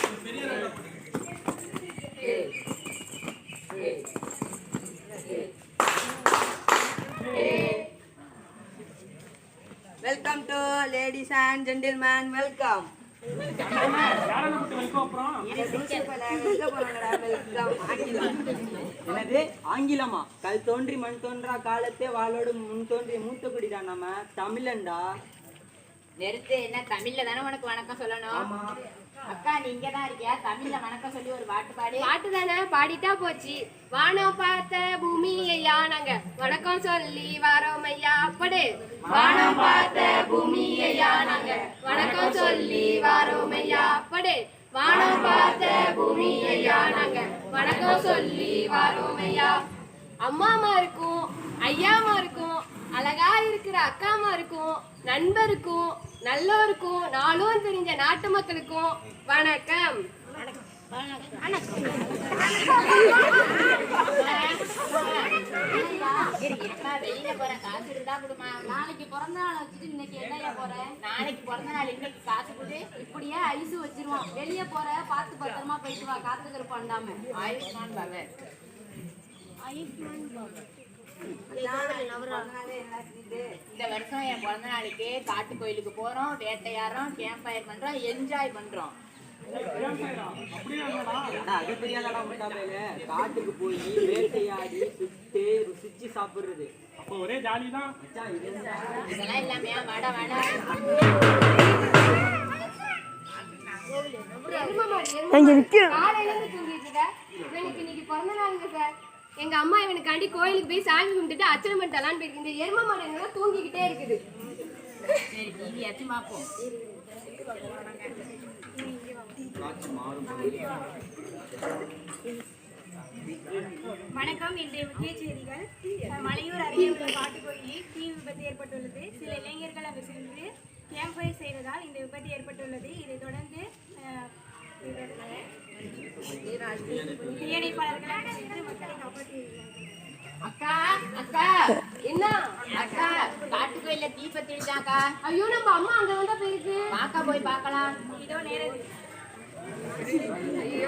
Welcome to ladies and gentlemen. Welcome. எனது ஆங்கிலமா கல் தோன்றி மண் தோன்றா காலத்தே வாளோடு முன் தோன்றி மூத்த குடிதான் நம்ம தமிழன்டா. நெருத்து என்ன தமிழ்ல தானே உனக்கு வணக்கம் சொல்லணும். அக்கா நீ இங்கதான் இருக்கியா? தமிழ்ல வணக்கம் சொல்லி ஒரு பாட்டு பாடி. பாட்டு தானே பாடிட்டா போச்சு. வானம் பார்த்த பூமி ஐயா நாங்க வணக்கம் சொல்லி வாரோம் ஐயா. அப்படி வானம் பார்த்த பூமி ஐயா நாங்க வணக்கம் சொல்லி வாரோம் ஐயா. அப்படி வானம் பார்த்த பூமி ஐயா நாங்க வணக்கம் சொல்லி வாரோம் ஐயா. அம்மாமா இருக்கும், ஐயாமா இருக்கும், அழகா இருக்கிற அக்காமா இருக்கும், நண்பருக்கும் நல்லவருக்கும் நாளும் தெரிஞ்ச நாட்டு மக்களுக்கும் வணக்கம். வெளியில போற காசு இருந்தா கொடுமா. நாளைக்கு பிறந்த நாள் வச்சுட்டு இன்னைக்கு என்ன போறேன்? நாளைக்கு பிறந்த நாள் இன்னைக்கு காசு கொடு. இப்படியே ஐஸ் வச்சிருவோம். வெளியே போற பார்த்து பத்திரமா போயிட்டு வா. காத்துக்கு இருப்பாண்டாம. ஆயுஷ்மான் பவ. இந்த வருஷம் என் பிறந்த நாளைக்கு காட்டு கோயிலுக்கு போறோம், வேட்டையாடுறோம், கேம்ப் ஃபயர் பண்றோம், என்ஜாய் பண்றோம். அது தெரியாதடா முட்டாப்பையில. காட்டுக்கு போய் வேட்டையாடி சுட்டு ருசிச்சு சாப்பிடுறது அப்போ ஒரே ஜாலி தான். இதெல்லாம் இல்லாமையா வட வட காலையில இருந்து தூங்கிட்டு இருக்க. இவனுக்கு இன்னைக்கு பிறந்த நாளுங்க சார். எங்க அம்மா இவனுக்காண்டி கோயிலுக்கு போய் சாமி கும்பிட்டுட்டு அர்ச்சனை பண்ணிட்டலான்னு போயிருக்கு. இந்த எரும மாடு தூங்கிக்கிட்டே இருக்குது. சரி டிவியாச்சும் பார்ப்போம். வணக்கம். இன்றைய முக்கிய செய்திகள். மலையூர் அருகே உள்ள காட்டுக்கோயிலில் தீ விபத்து ஏற்பட்டுள்ளது. சில இளைஞர்கள் அங்கு சென்று கேம்ப் ஃபயர் செய்ததால் இந்த விபத்து ஏற்பட்டுள்ளது. இதைத் தொடர்ந்து தீயணைப்பாளர்கள் அங்கு சென்று மக்களை காப்பாற்றியுள்ளார்கள். அக்கா அக்கா என்ன அக்கா காட்டு கோயில்ல தீபத்தி இடிச்சாக்கா. ஐயோ நம்ம அம்மா அங்க வந்தா போயிருக்கு. பாக்க போய் பார்க்கலாம். இதோ நேரத்தில் ஐயோ